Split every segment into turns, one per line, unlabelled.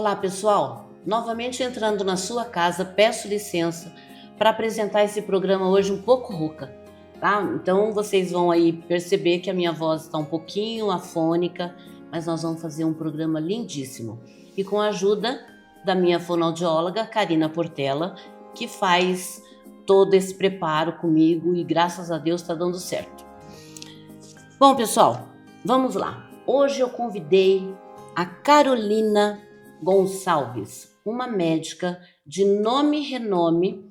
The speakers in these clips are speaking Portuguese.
Olá, pessoal! Novamente entrando na sua casa, peço licença para apresentar esse programa hoje um pouco rouca, tá? Então vocês vão aí perceber que a minha voz está um pouquinho afônica, mas nós vamos fazer um programa lindíssimo. E com a ajuda da minha fonoaudióloga, Karina Portela, que faz todo esse preparo comigo e graças a Deus está dando certo. Bom, pessoal, vamos lá. Hoje eu convidei a Carolina Gonçalves, uma médica de nome e renome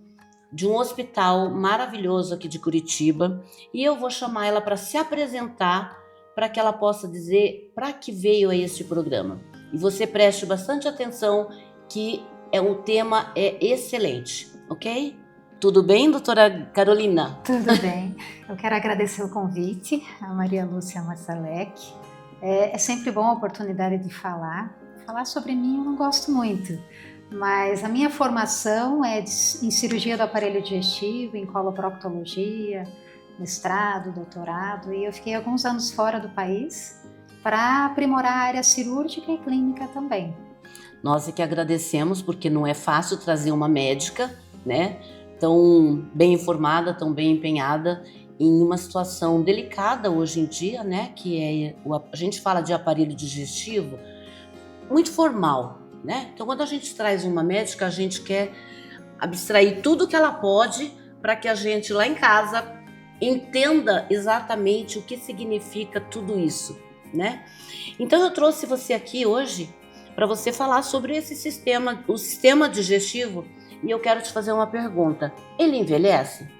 de um hospital maravilhoso aqui de Curitiba, e eu vou chamar ela para se apresentar, para que ela possa dizer para que veio a este programa. E você preste bastante atenção que o tema é excelente, ok? Tudo bem, doutora Carolina?
Tudo bem. Eu quero agradecer o convite, a Maria Lúcia Massalek. É sempre bom a oportunidade de falar. Falar sobre mim eu não gosto muito, mas a minha formação é em cirurgia do aparelho digestivo, em coloproctologia, mestrado, doutorado, e eu fiquei alguns anos fora do país para aprimorar a área cirúrgica e clínica também.
Nós é que agradecemos, porque não é fácil trazer uma médica, né, tão bem informada, tão bem empenhada em uma situação delicada hoje em dia, né, que a gente fala de aparelho digestivo, muito formal, né? Então, quando a gente traz uma médica, a gente quer abstrair tudo que ela pode para que a gente lá em casa entenda exatamente o que significa tudo isso, né? Então, eu trouxe você aqui hoje para você falar sobre esse sistema, o sistema digestivo, e eu quero te fazer uma pergunta. Ele envelhece?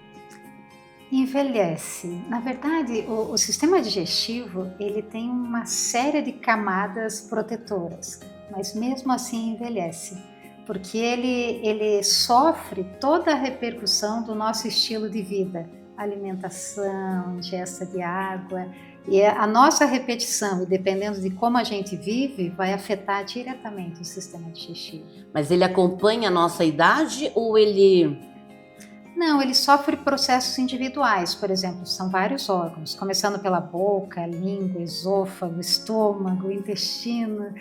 Envelhece. Na verdade, o sistema digestivo ele tem uma série de camadas protetoras, mas mesmo assim envelhece, porque ele sofre toda a repercussão do nosso estilo de vida, alimentação, ingesta de água, e a nossa repetição, e dependendo de como a gente vive, vai afetar diretamente o sistema digestivo.
Mas ele acompanha a nossa idade ou ele...
Não, ele sofre processos individuais, por exemplo, são vários órgãos, começando pela boca, língua, esôfago, estômago, intestino.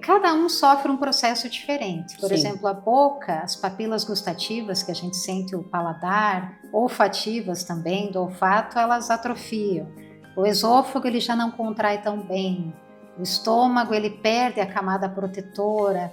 Cada um sofre um processo diferente. Por exemplo, a boca, as papilas gustativas, que a gente sente o paladar, olfativas também, do olfato, elas atrofiam. O esôfago, ele já não contrai tão bem. O estômago, ele perde a camada protetora.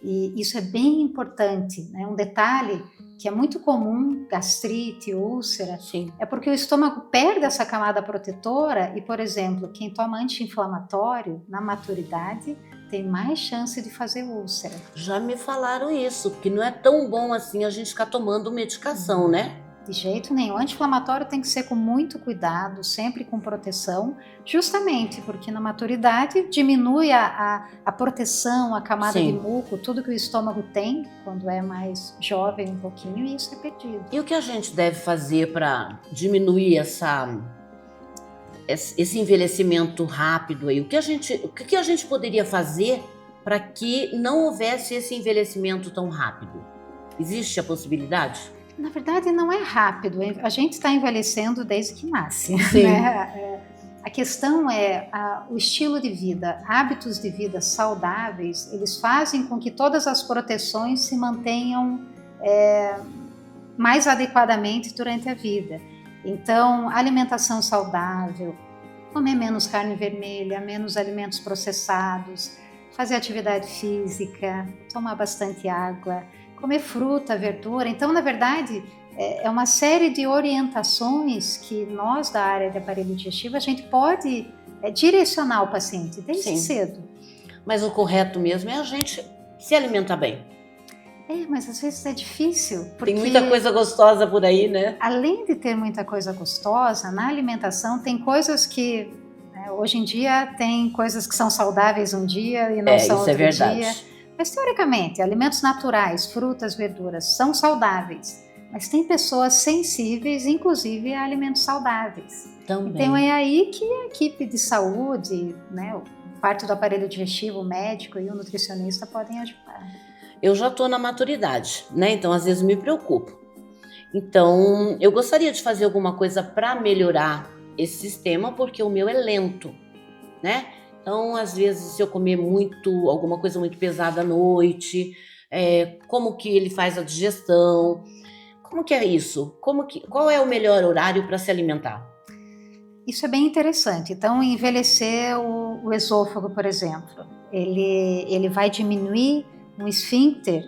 E isso é bem importante, né? Um detalhe que é muito comum, gastrite, úlcera, é porque o estômago perde essa camada protetora e, por exemplo, quem toma anti-inflamatório na maturidade tem mais chance de fazer úlcera.
Já me falaram isso, que não é tão bom assim a gente ficar tomando medicação, né?
De jeito nenhum. O anti-inflamatório tem que ser com muito cuidado, sempre com proteção, justamente porque na maturidade diminui a proteção, a camada de muco, tudo que o estômago tem quando é mais jovem um pouquinho, e isso é perdido.
E o que a gente deve fazer para diminuir esse envelhecimento rápido aí? O que a gente poderia fazer para que não houvesse esse envelhecimento tão rápido? Existe a possibilidade?
Na verdade, não é rápido. A gente está envelhecendo desde que nasce.
Sim.
Né? A questão é o estilo de vida, hábitos de vida saudáveis, eles fazem com que todas as proteções se mantenham mais adequadamente durante a vida. Então, alimentação saudável, comer menos carne vermelha, menos alimentos processados, fazer atividade física, tomar bastante água, comer fruta, verdura. Então, na verdade, é uma série de orientações que nós da área de aparelho digestivo, a gente pode direcionar o paciente desde cedo.
Mas o correto mesmo é a gente se alimentar bem.
Mas às vezes é difícil. Porque,
tem muita coisa gostosa por aí, né?
Além de ter muita coisa gostosa, na alimentação tem coisas que, hoje em dia, tem coisas que são saudáveis um dia e não são outro dia. Mas, teoricamente, alimentos naturais, frutas, verduras, são saudáveis. Mas tem pessoas sensíveis, inclusive, a alimentos saudáveis.
Também.
Então, é aí que a equipe de saúde, né, parte do aparelho digestivo, o médico e o nutricionista podem ajudar.
Eu já estou na maturidade, né? Então, às vezes, me preocupo. Então, eu gostaria de fazer alguma coisa para melhorar esse sistema, porque o meu é lento, né? Então, às vezes, se eu comer alguma coisa muito pesada à noite, como que ele faz a digestão? Como que é isso? Qual é o melhor horário para se alimentar?
Isso é bem interessante. Então, envelhecer o esôfago, por exemplo, ele vai diminuir um esfíncter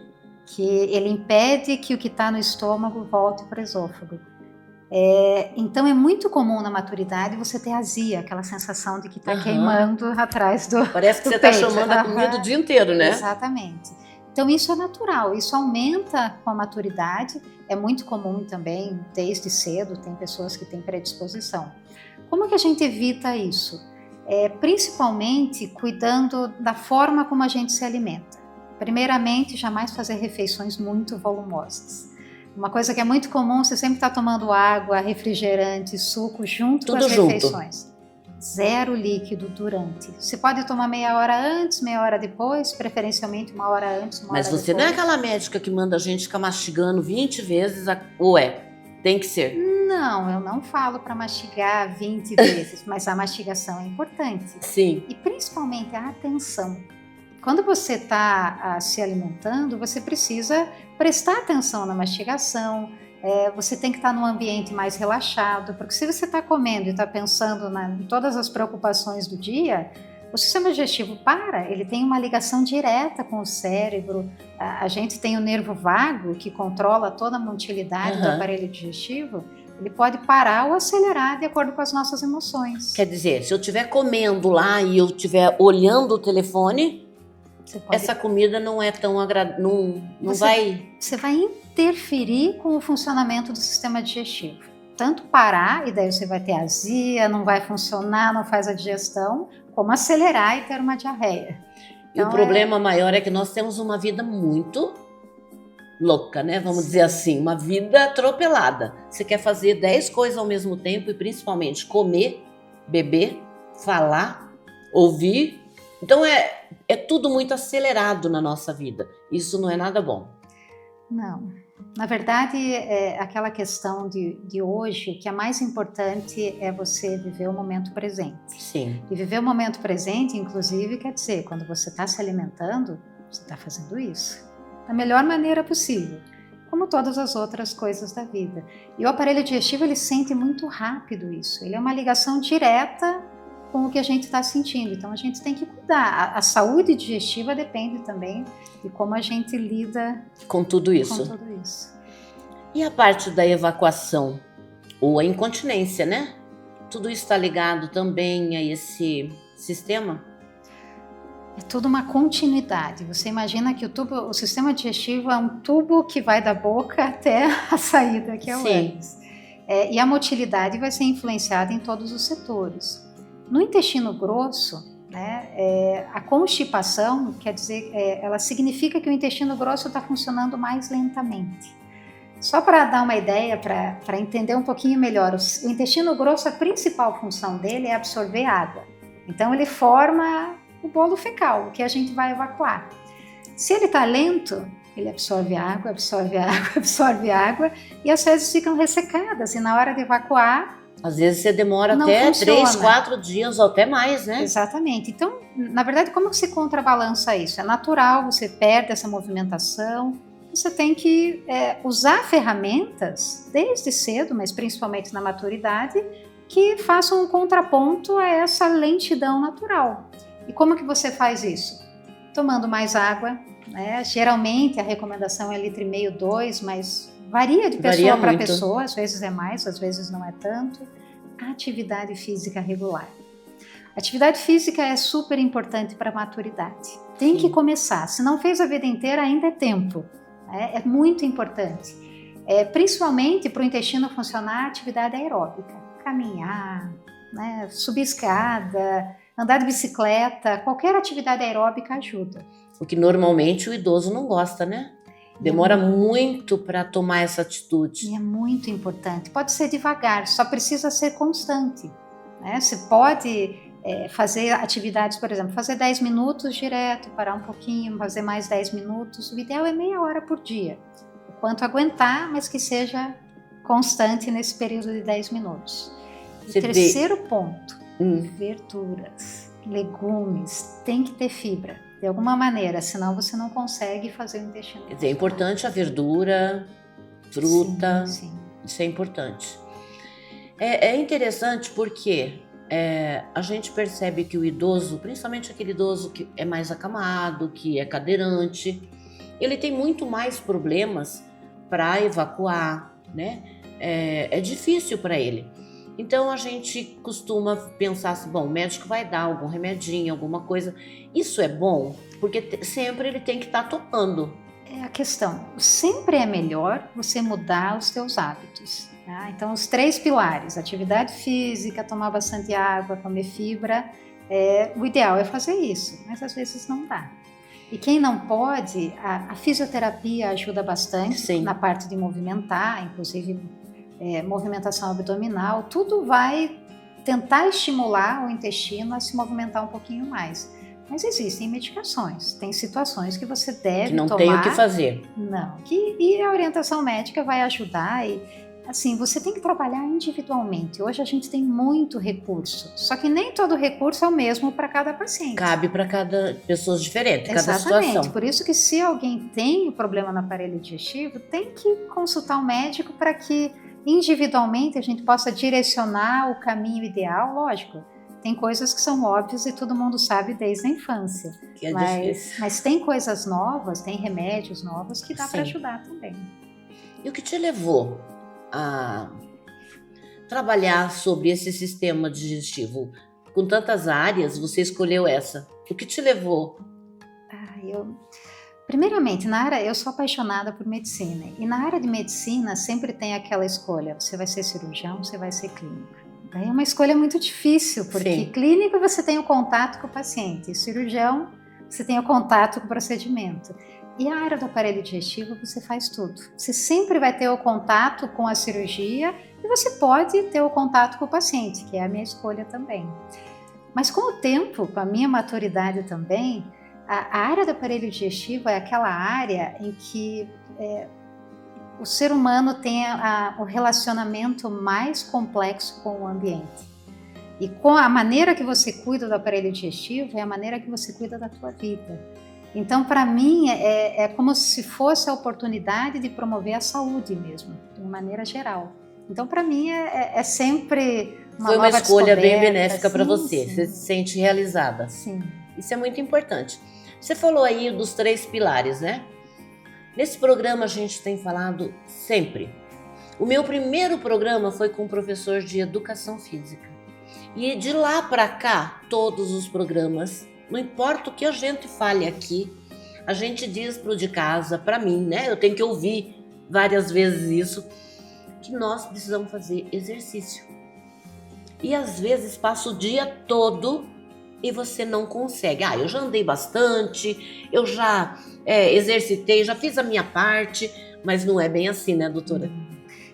que ele impede que o que está no estômago volte para o esôfago. Então, é muito comum na maturidade você ter azia, aquela sensação de que está queimando atrás do
Parece que
do
você está
peito.
chamando a comida o dia inteiro, né?
Exatamente. Então, isso é natural, isso aumenta com a maturidade, é muito comum também, desde cedo, tem pessoas que têm predisposição. Como que a gente evita isso? Principalmente cuidando da forma como a gente se alimenta. Primeiramente, jamais fazer refeições muito volumosas. Uma coisa que é muito comum, você sempre está tomando água, refrigerante, suco junto com as refeições. Zero líquido durante. Você pode tomar meia hora antes, meia hora depois, preferencialmente uma hora antes, uma hora depois.
Mas você não é aquela médica que manda a gente ficar mastigando 20 vezes, tem que ser?
Não, eu não falo para mastigar 20 vezes, mas a mastigação é importante.
Sim.
E principalmente a atenção. Quando você está se alimentando, você precisa prestar atenção na mastigação, você tem que estar num ambiente mais relaxado, porque se você está comendo e está pensando em todas as preocupações do dia, o sistema digestivo ele tem uma ligação direta com o cérebro, a gente tem o nervo vago que controla toda a motilidade do aparelho digestivo, ele pode parar ou acelerar de acordo com as nossas emoções.
Quer dizer, se eu estiver comendo lá e eu estiver olhando o telefone, essa comida não é tão agradável,
Você vai interferir com o funcionamento do sistema digestivo. Tanto parar, e daí você vai ter azia, não vai funcionar, não faz a digestão, como acelerar e ter uma diarreia.
Então, e o problema maior é que nós temos uma vida muito louca, né? Vamos dizer assim, uma vida atropelada. Você quer fazer 10 coisas ao mesmo tempo e principalmente comer, beber, falar, ouvir. Então é tudo muito acelerado na nossa vida. Isso não é nada bom.
Não. Na verdade, aquela questão de hoje, o que é mais importante é você viver o momento presente.
Sim.
E viver o momento presente, inclusive, quer dizer, quando você está se alimentando, você está fazendo isso da melhor maneira possível, como todas as outras coisas da vida. E o aparelho digestivo, ele sente muito rápido isso. Ele é uma ligação direta com o que a gente está sentindo. Então, a gente tem que cuidar. A saúde digestiva depende também de como a gente lida
com tudo isso. E a parte da evacuação ou a incontinência, né? Tudo isso está ligado também a esse sistema?
É tudo uma continuidade. Você imagina que o sistema digestivo é um tubo que vai da boca até a saída, que é o ânus. E a motilidade vai ser influenciada em todos os setores. No intestino grosso, né, a constipação, quer dizer, ela significa que o intestino grosso está funcionando mais lentamente. Só para dar uma ideia, para entender um pouquinho melhor, o intestino grosso, a principal função dele é absorver água. Então, ele forma o bolo fecal, que a gente vai evacuar. Se ele está lento, ele absorve água, absorve água, absorve água, e as fezes ficam ressecadas, e na hora de evacuar,
às vezes você demora até 3, 4 dias ou até mais, né?
Exatamente. Então, na verdade, como que se contrabalança isso? É natural, você perde essa movimentação, você tem que usar ferramentas desde cedo, mas principalmente na maturidade, que façam um contraponto a essa lentidão natural. E como que você faz isso? Tomando mais água, né? Geralmente a recomendação é 1,5 litro, 2, mas varia de pessoa para pessoa, às vezes é mais, às vezes não é tanto. Atividade física regular. Atividade física é super importante para a maturidade. Tem que começar. Se não fez a vida inteira, ainda é tempo. É muito importante. Principalmente para o intestino funcionar, atividade aeróbica. Caminhar, né? Subir escada, andar de bicicleta, qualquer atividade aeróbica ajuda.
O que normalmente o idoso não gosta, né? Demora muito para tomar essa atitude.
E é muito importante. Pode ser devagar, só precisa ser constante. Né? Você pode fazer atividades, por exemplo, fazer 10 minutos direto, parar um pouquinho, fazer mais 10 minutos. O ideal é meia hora por dia. O quanto aguentar, mas que seja constante nesse período de 10 minutos. E terceiro ponto, verduras. legumes, tem que ter fibra, de alguma maneira, senão você não consegue fazer o intestino.
Quer dizer, é importante a verdura, fruta,
Sim, sim.
Isso é importante. É interessante porque a gente percebe que o idoso, principalmente aquele idoso que é mais acamado, que é cadeirante, ele tem muito mais problemas para evacuar, né? É difícil para ele. Então a gente costuma pensar assim, bom, o médico vai dar algum remedinho, alguma coisa. Isso é bom, porque sempre ele tem que estar tomando.
É a questão, sempre é melhor você mudar os seus hábitos. Tá? Então os 3 pilares, atividade física, tomar bastante água, comer fibra, o ideal é fazer isso, mas às vezes não dá. E quem não pode, a fisioterapia ajuda bastante.
Sim.
Na parte de movimentar, inclusive movimentação abdominal, tudo vai tentar estimular o intestino a se movimentar um pouquinho mais. Mas existem medicações, tem situações que você deve
Que não
tomar.
tem o que fazer.
Não, e a orientação médica vai ajudar e assim, você tem que trabalhar individualmente. Hoje a gente tem muito recurso, só que nem todo recurso é o mesmo para cada paciente.
Cabe para cada pessoa diferente, cada
Exatamente.
situação.
Por isso que se alguém tem problema no aparelho digestivo, tem que consultar um médico para que individualmente a gente possa direcionar o caminho ideal. Lógico, tem coisas que são óbvias e todo mundo sabe desde a infância.
Que é difícil.
Mas tem coisas novas, tem remédios novos que dá
Sim.
para ajudar também.
E o que te levou a trabalhar sobre esse sistema digestivo? Com tantas áreas, você escolheu essa. O que te levou?
Primeiramente, eu sou apaixonada por medicina. E na área de medicina sempre tem aquela escolha. Você vai ser cirurgião, você vai ser clínico. Daí é uma escolha muito difícil, porque
Sim.
Clínico você tem o contato com o paciente. Cirurgião, você tem o contato com o procedimento. E a área do aparelho digestivo, você faz tudo. Você sempre vai ter o contato com a cirurgia e você pode ter o contato com o paciente, que é a minha escolha também. Mas com o tempo, com a minha maturidade também, a área do aparelho digestivo é aquela área em que o ser humano tem o relacionamento mais complexo com o ambiente. E com a maneira que você cuida do aparelho digestivo é a maneira que você cuida da tua vida. Então, para mim, é como se fosse a oportunidade de promover a saúde mesmo, de uma maneira geral. Então, para mim, é sempre uma
Foi uma
nova
escolha bem
descoberta.
benéfica para você.
Sim.
Você se sente realizada.
Sim.
Isso é muito importante. Você falou aí dos 3 pilares, né? Nesse programa a gente tem falado sempre. O meu primeiro programa foi com um professor de educação física. E de lá para cá, todos os programas, não importa o que a gente fale aqui, a gente diz pro de casa, para mim, né? Eu tenho que ouvir várias vezes isso, que nós precisamos fazer exercício. E às vezes passa o dia todo e você não consegue. Eu já andei bastante, eu já exercitei, já fiz a minha parte, mas não é bem assim, né, doutora?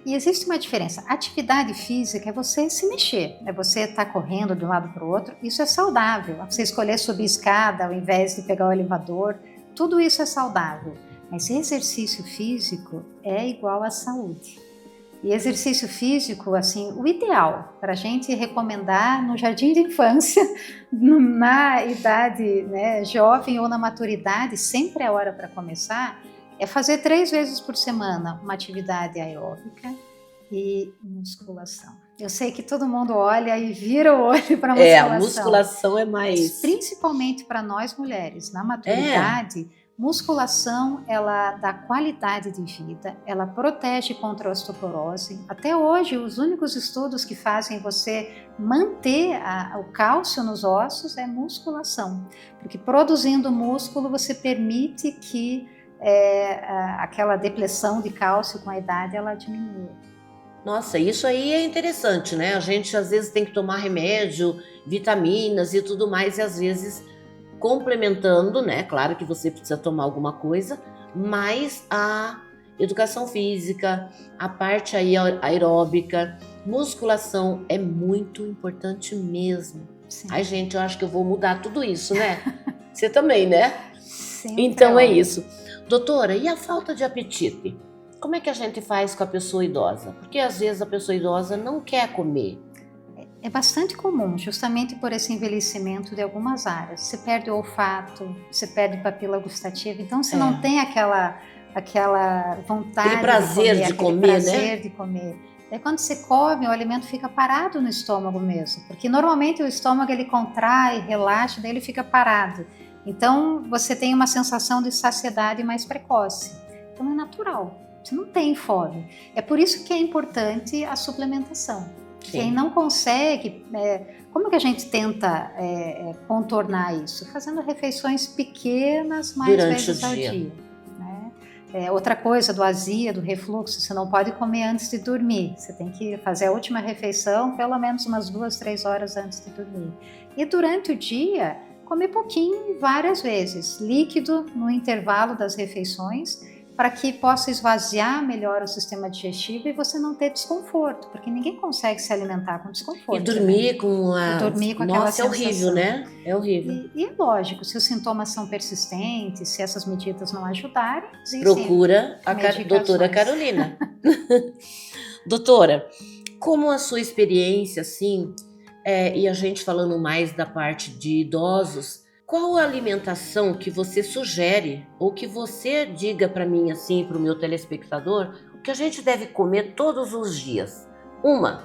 E existe uma diferença. Atividade física é você se mexer, é você estar correndo de um lado para o outro. Isso é saudável. Você escolher subir escada ao invés de pegar o elevador, tudo isso é saudável. Mas exercício físico é igual à saúde. E exercício físico, assim, o ideal para a gente recomendar no jardim de infância, na idade, né, jovem ou na maturidade, sempre é hora para começar, é fazer 3 vezes por semana uma atividade aeróbica e musculação. Eu sei que todo mundo olha e vira o olho para a musculação.
A musculação é mais...
Mas principalmente para nós mulheres, na maturidade... Musculação, ela dá qualidade de vida, ela protege contra a osteoporose. Até hoje, os únicos estudos que fazem você manter o cálcio nos ossos é musculação. Porque produzindo músculo, você permite que aquela depressão de cálcio com a idade, ela diminua.
Nossa, isso aí é interessante, né? A gente às vezes tem que tomar remédio, vitaminas e tudo mais, e às vezes... complementando, né? Claro que você precisa tomar alguma coisa, mas a educação física, a parte aí aeróbica, musculação é muito importante mesmo.
Sim.
Ai, gente, eu acho que eu vou mudar tudo isso, né? Você também, né?
Sim,
então é isso. Doutora, e a falta de apetite? Como é que a gente faz com a pessoa idosa? Porque às vezes a pessoa idosa não quer comer.
É bastante comum, justamente por esse envelhecimento de algumas áreas. Você perde o olfato, você perde papila gustativa, então você não tem aquela vontade
aquele prazer de comer, né?
de comer. Daí quando você come, o alimento fica parado no estômago mesmo, porque normalmente o estômago ele contrai, relaxa, daí ele fica parado. Então você tem uma sensação de saciedade mais precoce. Então é natural, você não tem fome. É por isso que é importante a suplementação. Quem não consegue, como que a gente tenta contornar isso? Fazendo refeições pequenas mais
durante
vezes ao dia. Né? Outra coisa do azia, do refluxo, você não pode comer antes de dormir. Você tem que fazer a última refeição pelo menos umas 2-3 horas antes de dormir. E durante o dia, comer pouquinho e várias vezes. Líquido no intervalo das refeições, para que possa esvaziar melhor o sistema digestivo e você não ter desconforto, porque ninguém consegue se alimentar com desconforto.
E dormir,
né?
com a...
E dormir com aquela
Nossa, sensação. É horrível, né? É horrível.
E é lógico, se os sintomas são persistentes, se essas medidas não ajudarem,
procura a doutora Carolina. Doutora, como a sua experiência, assim, e a gente falando mais da parte de idosos, qual a alimentação que você sugere ou que você diga para mim, assim, para o meu telespectador, o que a gente deve comer todos os dias? Uma,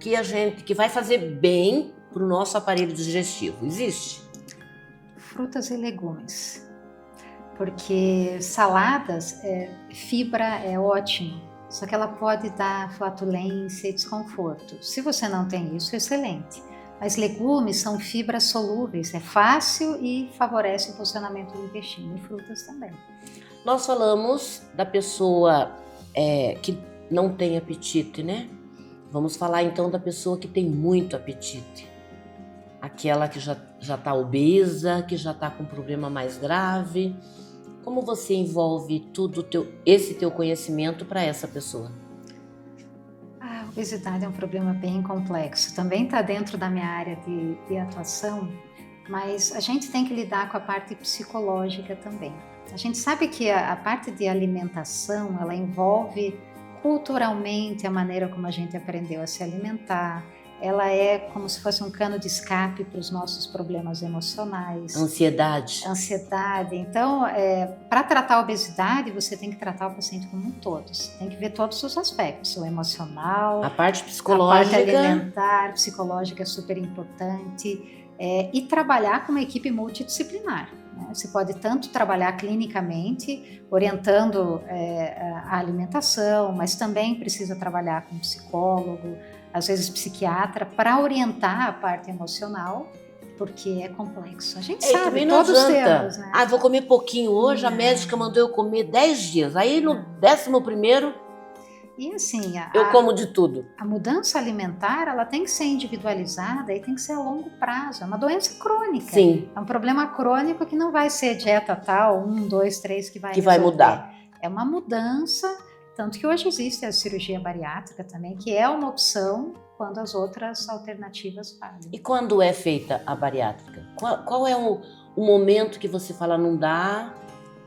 que vai fazer bem para o nosso aparelho digestivo. Existe?
Frutas e legumes. Porque saladas, fibra é ótimo, só que ela pode dar flatulência e desconforto. Se você não tem isso, excelente. Mas legumes são fibras solúveis, é fácil e favorece o funcionamento do intestino, e frutas também.
Nós falamos da pessoa que não tem apetite, né? Vamos falar então da pessoa que tem muito apetite. Aquela que já está obesa, que já está com um problema mais grave. Como você envolve tudo esse teu conhecimento para essa pessoa?
A obesidade é um problema bem complexo. Também está dentro da minha área de atuação, mas a gente tem que lidar com a parte psicológica também. A gente sabe que a parte de alimentação, ela envolve culturalmente a maneira como a gente aprendeu a se alimentar. Ela é como se fosse um cano de escape para os nossos problemas emocionais.
Ansiedade.
Então, para tratar a obesidade, você tem que tratar o paciente como um todo. Você tem que ver todos os aspectos, o emocional,
a parte psicológica,
a parte alimentar, psicológica é super importante, e trabalhar com uma equipe multidisciplinar. Né? Você pode tanto trabalhar clinicamente, orientando a alimentação, mas também precisa trabalhar com psicólogo, às vezes psiquiatra, para orientar a parte emocional, porque é complexo. A gente sabe, todos temos, né?
Vou comer pouquinho hoje, a médica mandou eu comer 10 dias. Aí no 11º,
e assim,
eu como de tudo.
A mudança alimentar, ela tem que ser individualizada e tem que ser a longo prazo. É uma doença crônica.
Sim.
É um problema crônico que não vai ser dieta tal, 1, 2, 3 que vai
mudar.
É uma mudança. Tanto que hoje existe a cirurgia bariátrica também, que é uma opção quando as outras alternativas falham.
E quando é feita a bariátrica? Qual é o momento que você fala, não dá,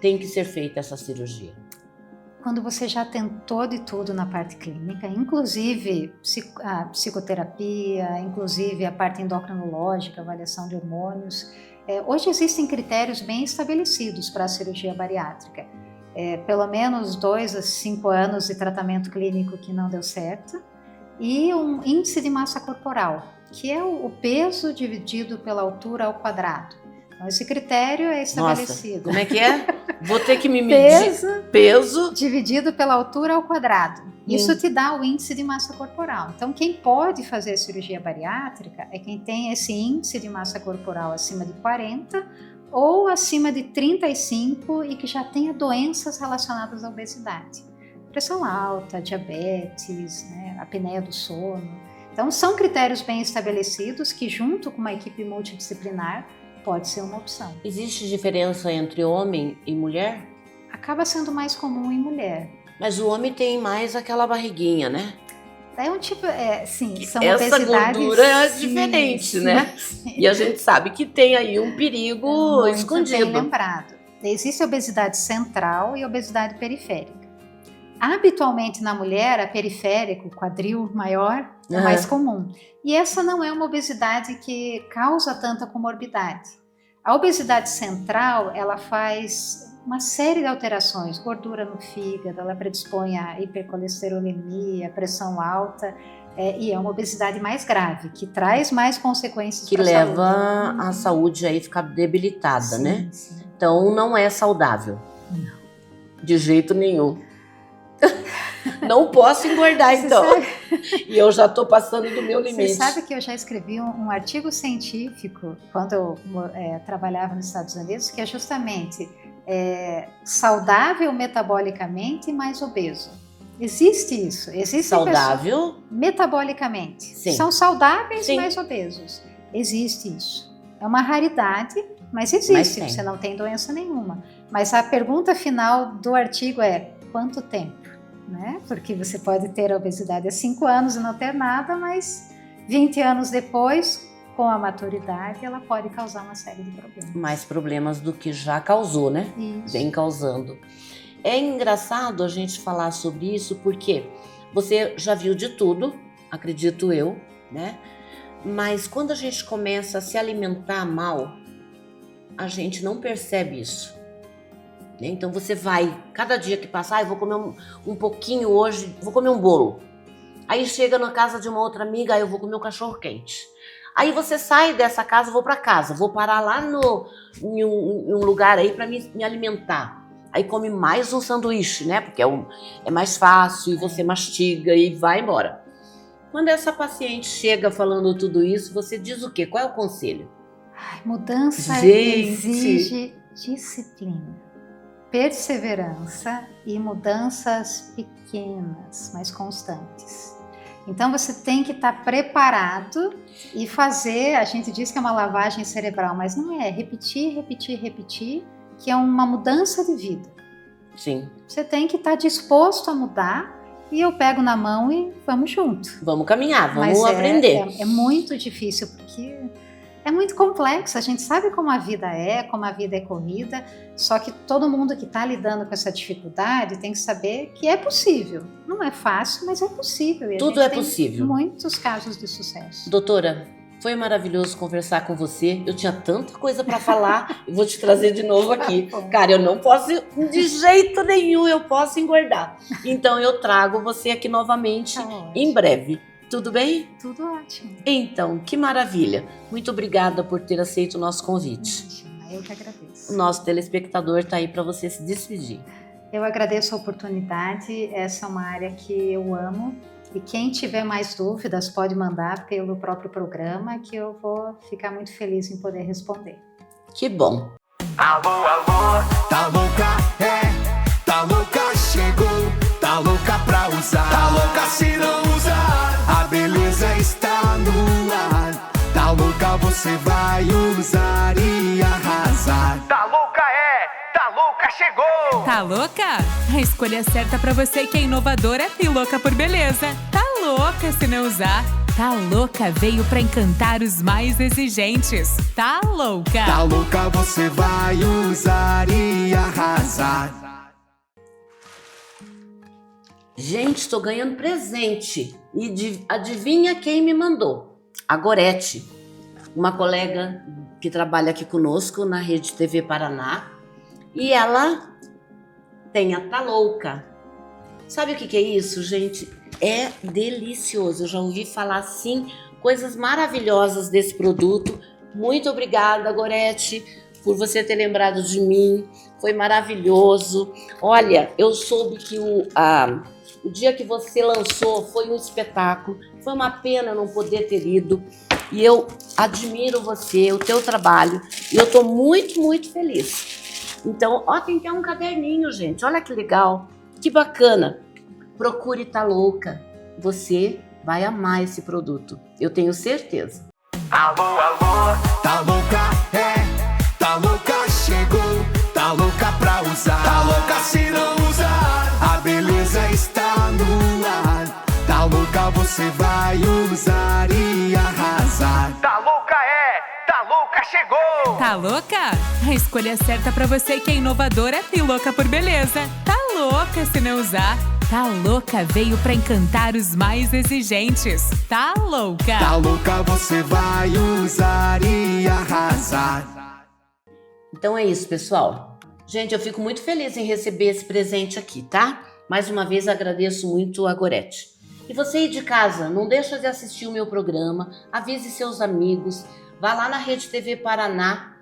tem que ser feita essa cirurgia?
Quando você já tentou de tudo na parte clínica, inclusive a psicoterapia, inclusive a parte endocrinológica, avaliação de hormônios. Hoje existem critérios bem estabelecidos para a cirurgia bariátrica. Pelo menos 2 a 5 anos de tratamento clínico que não deu certo, e um índice de massa corporal, que é o peso dividido pela altura ao quadrado. Então, esse critério é estabelecido.
Nossa, como é que é? Vou ter que me medir. Peso
dividido pela altura ao quadrado. Isso te dá o índice de massa corporal. Então, quem pode fazer a cirurgia bariátrica é quem tem esse índice de massa corporal acima de 40 ou acima de 35 e que já tenha doenças relacionadas à obesidade. Pressão alta, diabetes, né, apneia do sono. Então, são critérios bem estabelecidos que, junto com uma equipe multidisciplinar, pode ser uma opção.
Existe diferença entre homem e mulher?
Acaba sendo mais comum em mulher.
Mas o homem tem mais aquela barriguinha, né?
É um tipo, sim, são
essa
obesidades...
gordura é diferente, né? Sim. E a gente sabe que tem aí um perigo escondido.
Bem lembrado. Existe a obesidade central e a obesidade periférica. Habitualmente na mulher, a periférica, o quadril maior, é mais comum. E essa não é uma obesidade que causa tanta comorbidade. A obesidade central, ela faz uma série de alterações, gordura no fígado, ela predispõe a hipercolesterolemia, pressão alta, e é uma obesidade mais grave, que traz mais consequências
que leva a saúde aí a ficar debilitada,
sim,
né?
Sim.
Então não é saudável.
Não.
De jeito nenhum. Não posso engordar, então. E eu já estou passando do meu limite.
Você sabe que eu já escrevi um artigo científico, quando eu trabalhava nos Estados Unidos, que é justamente saudável metabolicamente, mais obeso. Existe isso. Existe
saudável?
Metabolicamente.
Sim.
São saudáveis,
Sim.
mais obesos. Existe isso. É uma raridade, mas existe. Você não tem doença nenhuma. Mas a pergunta final do artigo é: quanto tempo? Né? Porque você pode ter a obesidade há 5 anos e não ter nada, mas 20 anos depois, com a maturidade, ela pode causar uma série de problemas.
Mais problemas do que já causou, né?
Isso.
Vem causando. É engraçado a gente falar sobre isso porque você já viu de tudo, acredito eu, né? Mas quando a gente começa a se alimentar mal, a gente não percebe isso. Então você vai, cada dia que passa, eu vou comer um pouquinho hoje, vou comer um bolo. Aí chega na casa de uma outra amiga, eu vou comer um cachorro quente. Aí você sai dessa casa, vou para casa, vou parar lá em um lugar aí para me alimentar. Aí come mais um sanduíche, né? Porque é mais fácil e você mastiga e vai embora. Quando essa paciente chega falando tudo isso, você diz o quê? Qual é o conselho?
Mudança exige disciplina, perseverança e mudanças pequenas, mas constantes. Então você tem que estar preparado e fazer, a gente diz que é uma lavagem cerebral, mas não é, repetir, que é uma mudança de vida.
Sim.
Você tem que estar disposto a mudar e eu pego na mão e vamos junto.
Vamos caminhar, vamos aprender.
É muito difícil porque é muito complexo, a gente sabe como a vida é corrida, só que todo mundo que está lidando com essa dificuldade tem que saber que é possível. Não é fácil, mas é possível. E
tudo é possível.
Muitos casos de sucesso.
Doutora, foi maravilhoso conversar com você. Eu tinha tanta coisa para falar, eu vou te trazer de novo aqui. Cara, eu não posso, de jeito nenhum, eu posso engordar. Então eu trago você aqui novamente em breve. Tudo bem?
Tudo ótimo.
Então, que maravilha. Muito obrigada por ter aceito o nosso convite.
Ótimo, eu que agradeço.
O nosso telespectador está aí para você se despedir.
Eu agradeço a oportunidade. Essa é uma área que eu amo. E quem tiver mais dúvidas pode mandar pelo próprio programa, que eu vou ficar muito feliz em poder responder.
Que bom.
Alô, alô, tá louca, tá louca, chegou, tá louca pra usar, tá louca se não usar. A beleza está no ar. Tá louca, você vai usar e arrasar. Tá louca, tá louca, chegou.
Tá louca? A escolha certa pra você que é inovadora e louca por beleza. Tá louca se não usar. Tá louca veio pra encantar os mais exigentes. Tá louca.
Tá louca, você vai usar e arrasar.
Gente, estou ganhando presente. E adivinha quem me mandou? A Gorete, uma colega que trabalha aqui conosco na Rede TV Paraná. E ela tem a Tá Louca. Sabe o que é isso, gente? É delicioso. Eu já ouvi falar, assim, coisas maravilhosas desse produto. Muito obrigada, Gorete, por você ter lembrado de mim. Foi maravilhoso. Olha, eu soube que o dia que você lançou foi um espetáculo. Foi uma pena não poder ter ido. E eu admiro você, o teu trabalho. E eu estou muito, muito feliz. Então, tem até um caderninho, gente. Olha que legal. Que bacana. Procure Tá Louca. Você vai amar esse produto. Eu tenho certeza.
Alô, alô, tá louca, tá louca, chegou, tá louca pra usar, tá louca se não usar. A beleza está no ar. Tá louca, você vai usar e arrasar. Tá louca, tá louca, chegou.
Tá louca? A escolha certa pra você que é inovadora e louca por beleza. Tá louca se não usar. Tá Louca veio pra encantar os mais exigentes. Tá louca!
Tá louca, você vai usar e arrasar.
Então é isso, pessoal. Gente, eu fico muito feliz em receber esse presente aqui, tá? Mais uma vez agradeço muito a Gorete. E você aí de casa, não deixa de assistir o meu programa, avise seus amigos, vá lá na Rede TV Paraná,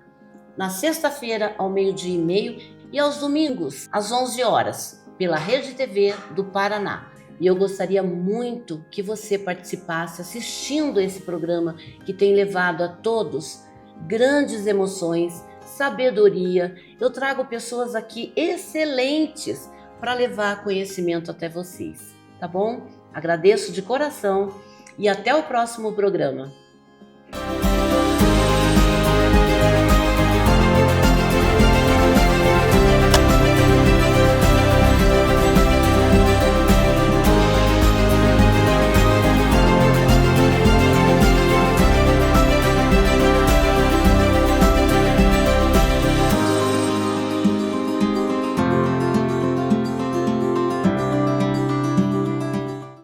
na sexta-feira ao 12:30 e aos domingos às 11 horas, pela Rede TV do Paraná. E eu gostaria muito que você participasse assistindo esse programa que tem levado a todos grandes emoções, sabedoria. Eu trago pessoas aqui excelentes para levar conhecimento até vocês, tá bom? Agradeço de coração e até o próximo programa.